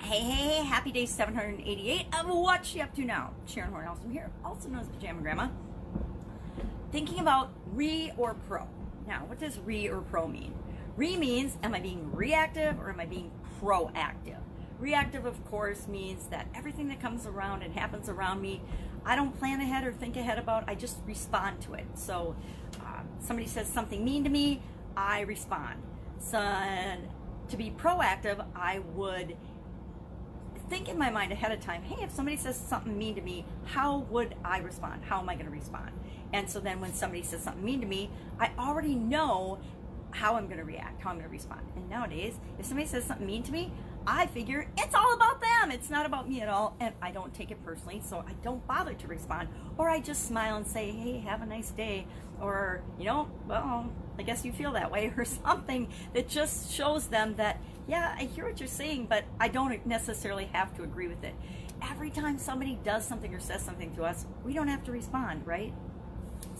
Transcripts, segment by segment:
Hey, happy day 788 of What She Up To Now. Sharon Horne-Ellstrom here, also known as Pajama Grandma. Thinking about re or pro. Now, what does re or pro mean? Re means, am I being reactive or am I being proactive? Reactive, of course, means that everything that comes around and happens around me, I don't plan ahead or think ahead about, I just respond to it. So, somebody says something mean to me, I respond. So, to be proactive, I would think in my mind ahead of time, hey, if somebody says something mean to me, how would I respond? How am I going to respond? And so then when somebody says something mean to me, I already know how I'm going to react, how I'm going to respond. And nowadays, if somebody says something mean to me, I figure it's all about them. It's not about me at all. And I don't take it personally, so I don't bother to respond. Or I just smile and say, hey, have a nice day. Or, well, I guess you feel that way, or something that just shows them that, yeah, I hear what you're saying, but I don't necessarily have to agree with it. Every time somebody does something or says something to us, we don't have to respond, right?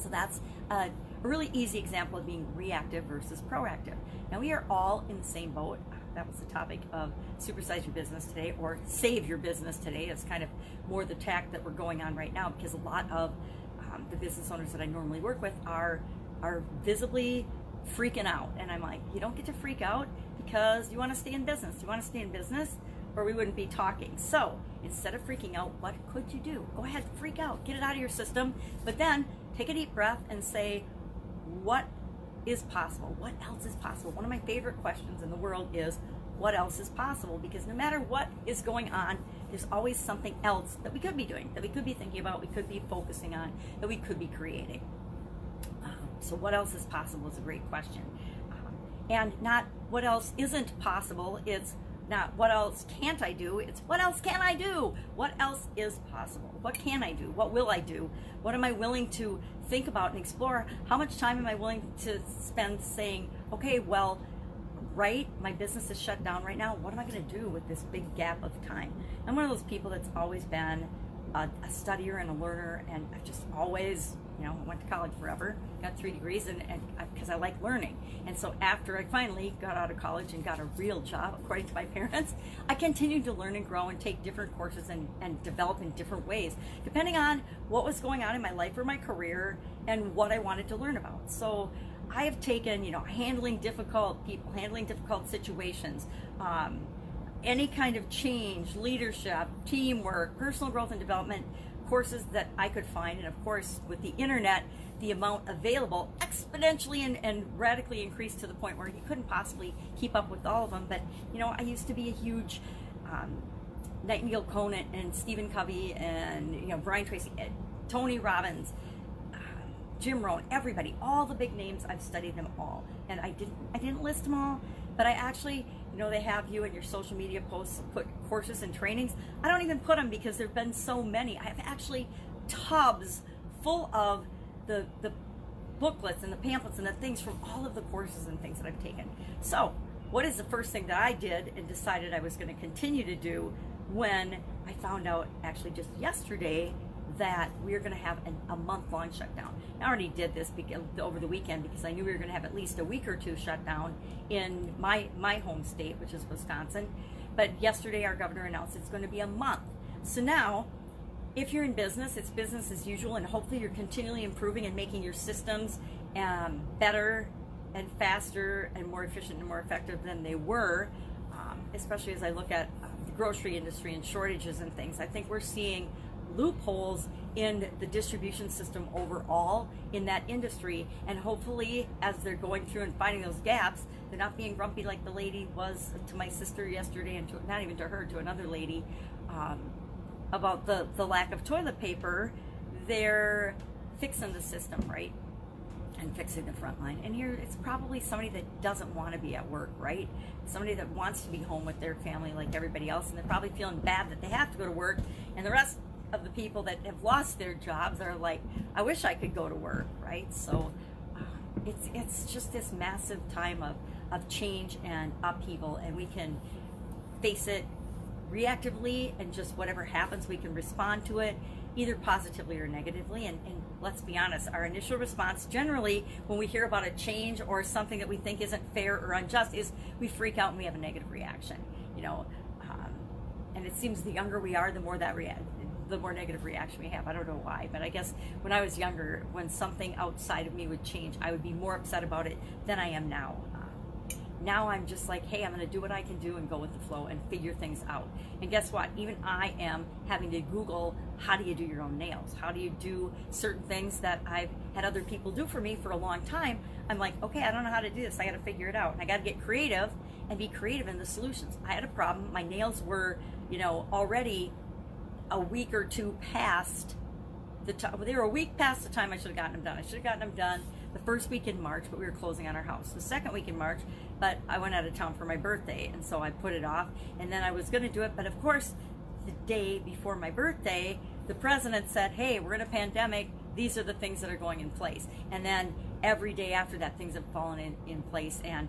So that's a really easy example of being reactive versus proactive. Now, we are all in the same boat. That was the topic of Supersize Your Business today, or Save Your Business today. It's kind of more the tack that we're going on right now, because a lot of the business owners that I normally work with are visibly freaking out. And I'm like, you don't get to freak out because you want to stay in business. You want to stay in business, or we wouldn't be talking. So instead of freaking out, what could you do? Go ahead, freak out, get it out of your system, but then take a deep breath and say, what is possible? What else is possible? One of my favorite questions in the world is, what else is possible? Because no matter what is going on, there's always something else that we could be doing, that we could be thinking about, we could be focusing on, that we could be creating. So what else is possible is a great question. And not what else isn't possible. It's not what else can't I do. It's what else can I do? What else is possible? What can I do? What will I do? What am I willing to think about and explore? How much time am I willing to spend saying, okay, well, right, my business is shut down right now. What am I going to do with this big gap of time? I'm one of those people that's always been a studier and a learner, and I've just always, I went to college forever, got 3 degrees, and because I like learning. And so after I finally got out of college and got a real job, according to my parents, I continued to learn and grow and take different courses and develop in different ways, depending on what was going on in my life or my career and what I wanted to learn about. So I have taken, handling difficult people, handling difficult situations, any kind of change, leadership, teamwork, personal growth and development courses that I could find. And of course, with the internet, the amount available exponentially and radically increased to the point where you couldn't possibly keep up with all of them. But, I used to be a huge Nightingale Conant and Stephen Covey and, Brian Tracy, Tony Robbins, Jim Rohn, everybody, all the big names. I've studied them all. And I didn't list them all, but I actually, they have you in your social media posts put courses and trainings. I don't even put them because there've been so many. I have actually tubs full of the booklets and the pamphlets and the things from all of the courses and things that I've taken. So what is the first thing that I did and decided I was going to continue to do when I found out, actually just yesterday, that we are going to have a month-long shutdown? I already did this over the weekend because I knew we were going to have at least a week or two shut down in my home state, which is Wisconsin. But yesterday our governor announced it's going to be a month. So now, if you're in business, it's business as usual, and hopefully you're continually improving and making your systems better and faster and more efficient and more effective than they were, especially as I look at the grocery industry and shortages and things. I think we're seeing loopholes in the distribution system overall in that industry, and hopefully as they're going through and finding those gaps, they're not being grumpy like the lady was to my sister yesterday, and not even to her, to another lady, about the lack of toilet paper. They're fixing the system, right? And fixing the front line. And here it's probably somebody that doesn't want to be at work, right? Somebody that wants to be home with their family like everybody else, and they're probably feeling bad that they have to go to work, and the rest of the people that have lost their jobs are like, I wish I could go to work, right? So it's just this massive time of change and upheaval, and we can face it reactively, and just whatever happens, we can respond to it either positively or negatively. And let's be honest, our initial response generally when we hear about a change or something that we think isn't fair or unjust is we freak out and we have a negative reaction. And it seems the younger we are, the more the more negative reaction we have. I don't know why, but I guess when I was younger, when something outside of me would change, I would be more upset about it than I am now. Now I'm just like, hey, I'm going to do what I can do and go with the flow and figure things out. And guess what? Even I am having to Google, how do you do your own nails? How do you do certain things that I've had other people do for me for a long time? I'm like, okay, I don't know how to do this. I got to figure it out. And I got to get creative and be creative in the solutions. I had a problem. My nails were, already a week or two past the time. They were a week past the time I should have gotten them done. I should have gotten them done the first week in March, but we were closing on our house. The second week in March, but I went out of town for my birthday, and so I put it off. And then I was going to do it, but of course, the day before my birthday, the president said, hey, we're in a pandemic. These are the things that are going in place. And then every day after that, things have fallen in place. And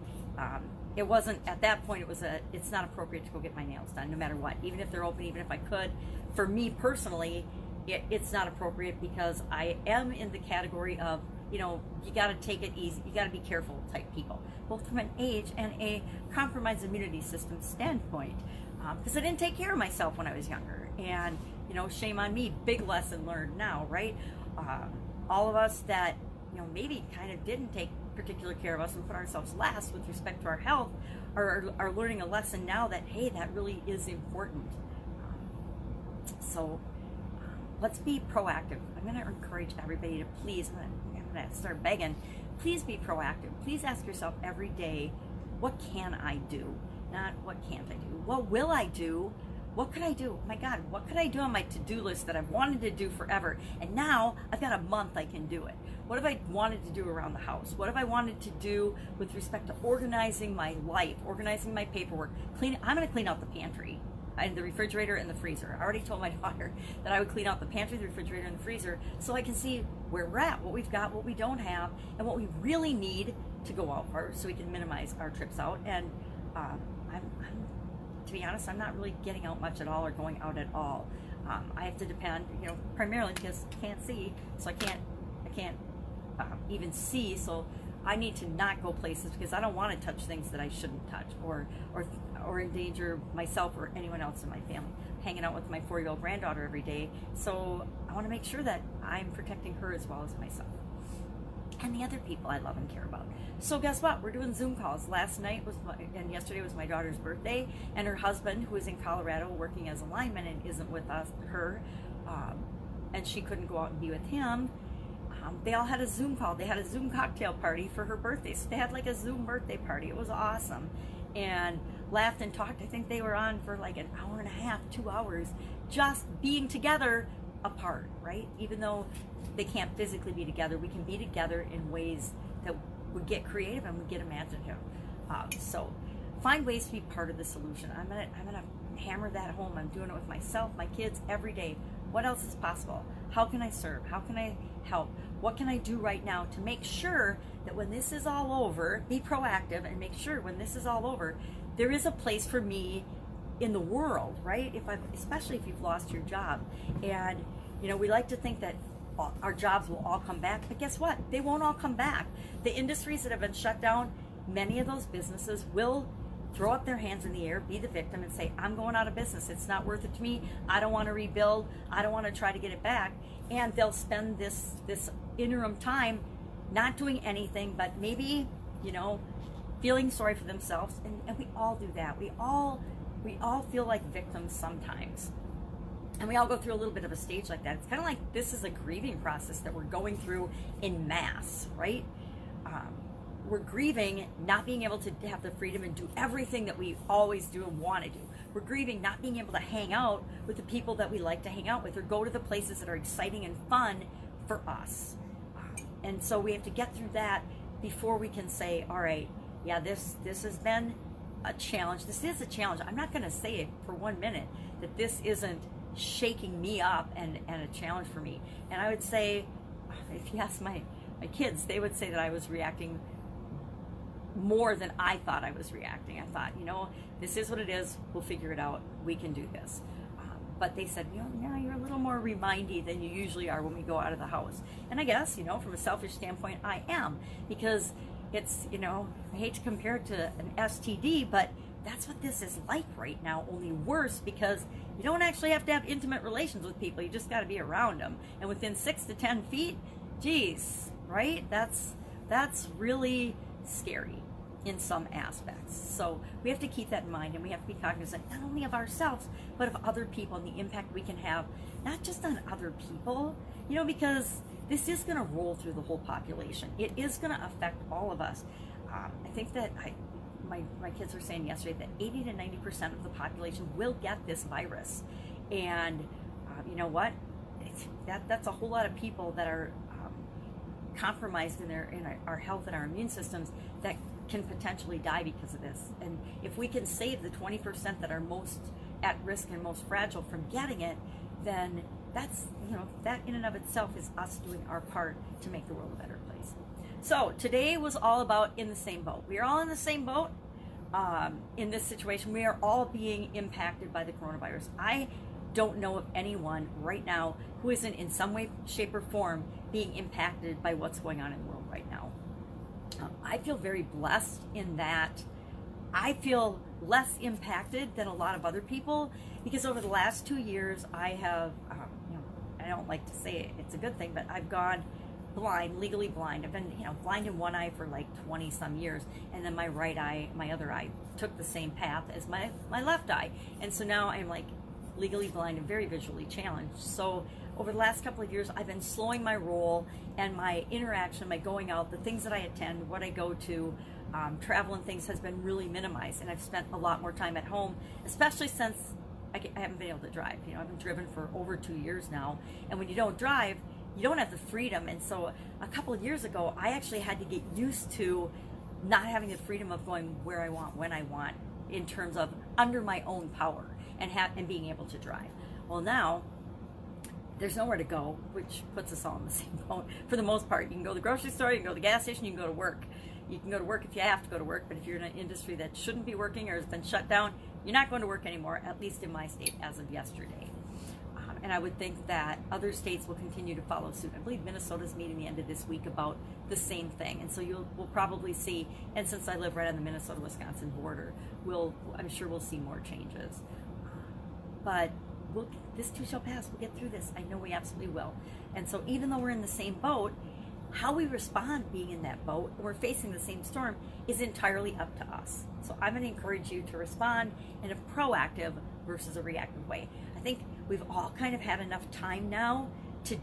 it wasn't, at that point, it's not appropriate to go get my nails done, no matter what. Even if they're open, even if I could. For me personally, it's not appropriate because I am in the category of, you got to take it easy. You got to be careful type people, both from an age and a compromised immunity system standpoint. Because I didn't take care of myself when I was younger. And, shame on me. Big lesson learned now, right? All of us that, maybe kind of didn't take particular care of us and put ourselves last with respect to our health are learning a lesson now that, hey, that really is important. So let's be proactive. I'm going to encourage everybody to please, I'm going to start begging, please be proactive. Please ask yourself every day, what can I do? Not what can't I do? What will I do? What could I do? My God, what could I do on my to-do list that I've wanted to do forever? And now I've got a month I can do it. What have I wanted to do around the house? What have I wanted to do with respect to organizing my life, organizing my paperwork? I'm going to clean out the pantry and the refrigerator and the freezer. I already told my daughter that I would clean out the pantry, the refrigerator, and the freezer so I can see where we're at, what we've got, what we don't have, and what we really need to go out for so we can minimize our trips out. And to be honest, I'm not really getting out much at all or going out at all. I have to depend, primarily because I can't see, so I can't even see. So I need to not go places because I don't want to touch things that I shouldn't touch or endanger myself or anyone else in my family. Hanging out with my 4-year-old granddaughter every day, so I want to make sure that I'm protecting her as well as myself and the other people I love and care about. So guess what? We're doing Zoom calls. Last night and yesterday was my daughter's birthday, and her husband, who is in Colorado working as a lineman and isn't with and she couldn't go out and be with him. They all had a Zoom call. They had a Zoom cocktail party for her birthday. So they had like a Zoom birthday party. It was awesome. And laughed and talked. I think they were on for like an hour and a half, 2 hours, just being together apart, right? Even though they can't physically be together, we can be together in ways that would get creative and would get imaginative. So find ways to be part of the solution. I'm gonna hammer that home. I'm doing it with myself, my kids, every day. What else is possible? How can I serve? How can I help? What can I do right now to make sure that when this is all over, be proactive and make sure when this is all over, there is a place for me in the world, right? Especially if you've lost your job. And, we like to think that our jobs will all come back, but guess what? They won't all come back. The industries that have been shut down, many of those businesses will throw up their hands in the air, be the victim, and say, I'm going out of business. It's not worth it to me. I don't want to rebuild. I don't want to try to get it back. And they'll spend this interim time not doing anything, but maybe, feeling sorry for themselves. And we all do that. We all feel like victims sometimes. And we all go through a little bit of a stage like that. It's kind of like this is a grieving process that we're going through in mass, right? We're grieving not being able to have the freedom and do everything that we always do and want to do. We're grieving not being able to hang out with the people that we like to hang out with or go to the places that are exciting and fun for us. And so we have to get through that before we can say, all right, yeah, this has been a challenge. This is a challenge. I'm not going to say it for 1 minute that this isn't shaking me up and a challenge for me. And I would say, if you ask my kids, they would say that I was reacting more than I thought I was reacting. I thought, this is what it is. We'll figure it out. We can do this. But they said, yeah, you're a little more remindy than you usually are when we go out of the house. And I guess, from a selfish standpoint, I am. Because it's, I hate to compare it to an STD, but that's what this is like right now, only worse, because you don't actually have to have intimate relations with people. You just got to be around them. And within 6 to 10 feet, geez, right? That's really scary in some aspects. So we have to keep that in mind, and we have to be cognizant not only of ourselves, but of other people and the impact we can have, not just on other people, you know, because this is going to roll through the whole population. It is going to affect all of us. I think that my kids were saying yesterday that 80 to 90% of the population will get this virus. And you know what? That's a whole lot of people that are compromised in our health and our immune systems that can potentially die because of this. And if we can save the 20% that are most at risk and most fragile from getting it, then that's, you know, that in and of itself is us doing our part to make the world a better place. So today was all about in the same boat. We are all in the same boat in this situation. We are all being impacted by the coronavirus. I don't know of anyone right now who isn't in some way, shape, or form being impacted by what's going on in the world right now. I feel very blessed in that I feel less impacted than a lot of other people, because over the last 2 years I have, you know, I don't like to say it's a good thing, but I've gone blind, legally blind. I've been, you know, blind in one eye for like 20 some years, and then my right eye, my other eye, took the same path as my left eye, and so now I'm like legally blind and very visually challenged. So over the last couple of years, I've been slowing my role and my interaction, my going out, the things that I attend, what I go to, travel and things has been really minimized, and I've spent a lot more time at home, especially since I haven't been able to drive. You know, I've been driven for over 2 years now, and when you don't drive, you don't have the freedom. And so a couple of years ago, I actually had to get used to not having the freedom of going where I want, when I want, in terms of under my own power and being able to drive. Well, now there's nowhere to go, which puts us all in the same boat for the most part. You can go to the grocery store, you can go to the gas station, you can go to work. You can go to work if you have to go to work, but if you're in an industry that shouldn't be working or has been shut down, you're not going to work anymore, at least in my state as of yesterday. And I would think that other states will continue to follow suit. I believe Minnesota's meeting the end of this week about the same thing. And so we'll probably see, and since I live right on the Minnesota-Wisconsin border, I'm sure we'll see more changes. But this too shall pass. We'll get through this. I know we absolutely will. And so even though we're in the same boat, how we respond being in that boat, and we're facing the same storm, is entirely up to us. So I'm going to encourage you to respond in a proactive versus a reactive way. I think we've all kind of had enough time now to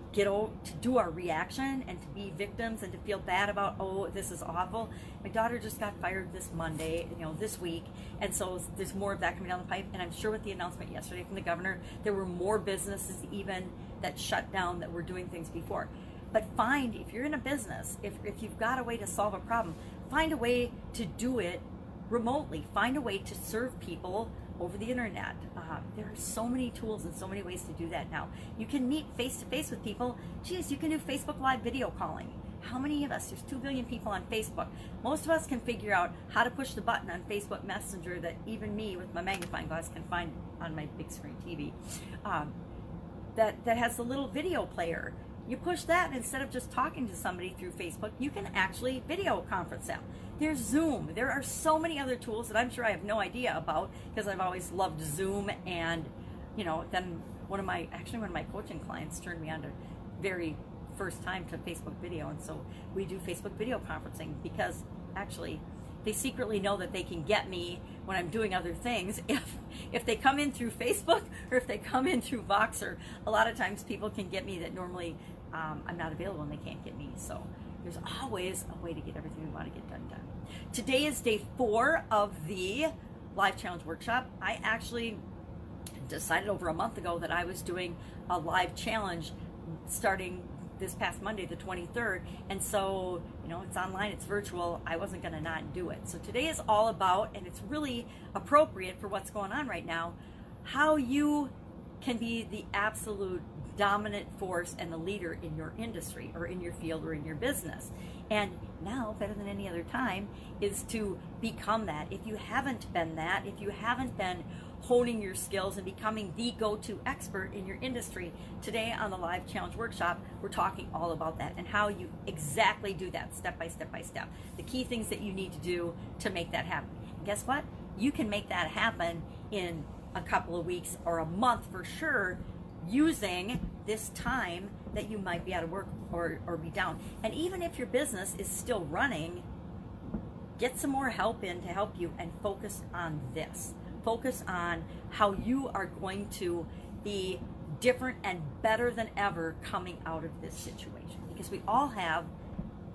do our reaction and to be victims and to feel bad about, oh, this is awful. My daughter just got fired this Monday, you know, this week, and so there's more of that coming down the pipe. And I'm sure with the announcement yesterday from the governor, there were more businesses even that shut down that were doing things before. But if you're in a business, if you've got a way to solve a problem, find a way to do it remotely. Find a way to serve people over the internet. There are so many tools and so many ways to do that now. You can meet face-to-face with people. Geez, you can do Facebook Live video calling. How many of us? There's 2 billion people on Facebook. Most of us can figure out how to push the button on Facebook Messenger that even me with my magnifying glass can find on my big screen TV. That has the little video player. You push that, and instead of just talking to somebody through Facebook, you can actually video conference them. There's Zoom. There are so many other tools that I'm sure I have no idea about, because I've always loved Zoom. And, you know, then one of my coaching clients turned me on to very first time to Facebook video. And so we do Facebook video conferencing because actually they secretly know that they can get me when I'm doing other things. If they come in through Facebook or if they come in through Voxer, a lot of times people can get me that normally I'm not available and they can't get me. So there's always a way to get everything we want to get done. Today is day 4 of the live challenge workshop. I actually decided over a month ago that I was doing a live challenge starting this past Monday, the 23rd. And so, you know, it's online, it's virtual. I wasn't going to not do it. So today is all about, and it's really appropriate for what's going on right now, how you can be the absolute dominant force and the leader in your industry or in your field or in your business. And now, better than any other time, is to become that. If you haven't been that, if you haven't been honing your skills and becoming the go-to expert in your industry, today on the live challenge workshop, we're talking all about that and how you exactly do that step by step by step. The key things that you need to do to make that happen. And guess what? you can make that happen in a couple of weeks or a month for sure, using this time that you might be out of work or be down. And even if your business is still running, get some more help in to help you, and focus on this. Focus on how you are going to be different and better than ever coming out of this situation. Because we all have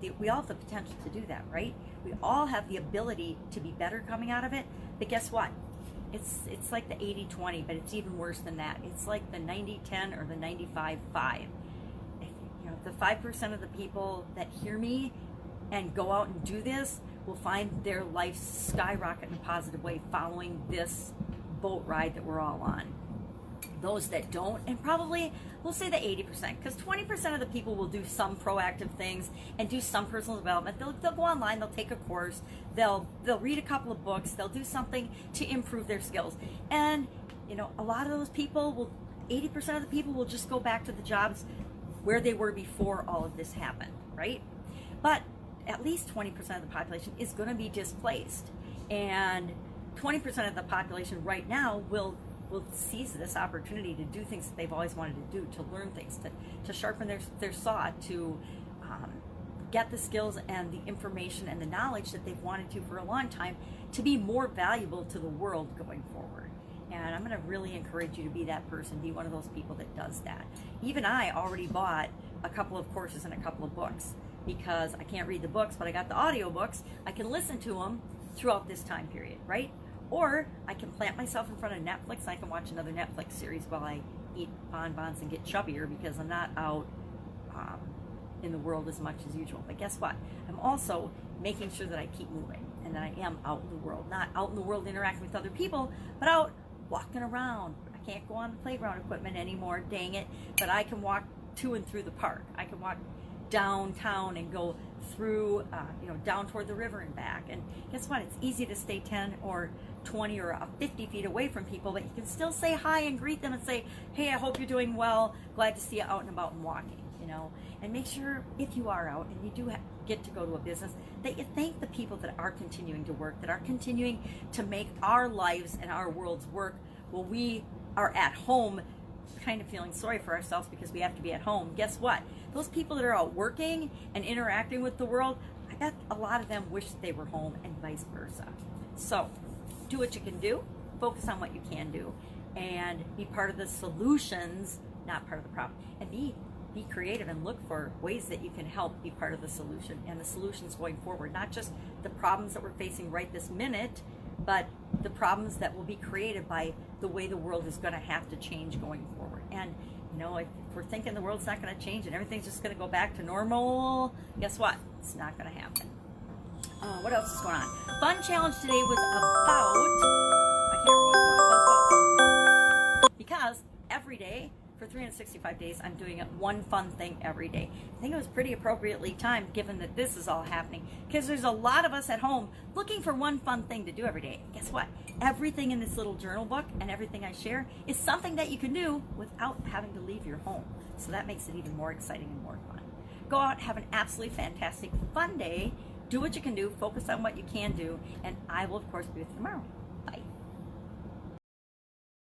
the potential to do that, right? We all have the ability to be better coming out of it. But guess what? It's like the 80-20, but it's even worse than that. It's like the 90-10 or the 95-5. You know, the 5% of the people that hear me and go out and do this will find their life skyrocket in a positive way following this boat ride that we're all on. Those that don't, and probably we'll say the 80%, because 20% of the people will do some proactive things and do some personal development. They'll go online, they'll take a course, they'll read a couple of books, they'll do something to improve their skills. And you know, a lot of those people will, 80% of the people will just go back to the jobs where they were before all of this happened, right? But at least 20% of the population is going to be displaced, and 20% of the population right now will seize this opportunity to do things that they've always wanted to do, to learn things, to sharpen their saw, to get the skills and the information and the knowledge that they've wanted to for a long time, to be more valuable to the world going forward. And I'm going to really encourage you to be that person, be one of those people that does that. Even I already bought a couple of courses and a couple of books, because I can't read the books, but I got the audio books. I can listen to them throughout this time period, right? Or I can plant myself in front of Netflix, and I can watch another Netflix series while I eat bonbons and get chubbier, because I'm not out in the world as much as usual. But guess what? I'm also making sure that I keep moving, and that I am out in the world. Not out in the world interacting with other people, but out walking around. I can't go on the playground equipment anymore, dang it, but I can walk to and through the park. I can walk downtown and go through, down toward the river and back. And guess what? It's easy to stay 10 or 20 or 50 feet away from people, but you can still say hi and greet them and say, hey, I hope you're doing well. Glad to see you out and about and walking, you know. And make sure, if you are out and you do get to go to a business, that you thank the people that are continuing to work, that are continuing to make our lives and our worlds work while we are at home, kind of feeling sorry for ourselves because we have to be at home. Guess what? Those people that are out working and interacting with the world, I bet a lot of them wish they were home, and vice versa. So do what you can do, focus on what you can do, and be part of the solutions, not part of the problem. And be creative and look for ways that you can help be part of the solution and the solutions going forward. Not just the problems that we're facing right this minute, but the problems that will be created by the way the world is going to have to change going forward. And you know, if we're thinking the world's not going to change and everything's just going to go back to normal, guess what? It's not going to happen. What else is going on? Fun challenge today was about, I can't remember what it was, because every day for 365 days, I'm doing one fun thing every day. I think it was pretty appropriately timed, given that this is all happening, because there's a lot of us at home looking for one fun thing to do every day. Guess what? Everything in this little journal book and everything I share is something that you can do without having to leave your home. So that makes it even more exciting and more fun. Go out, have an absolutely fantastic, fun day. Do what you can do, focus on what you can do, and I will, of course, be with you tomorrow.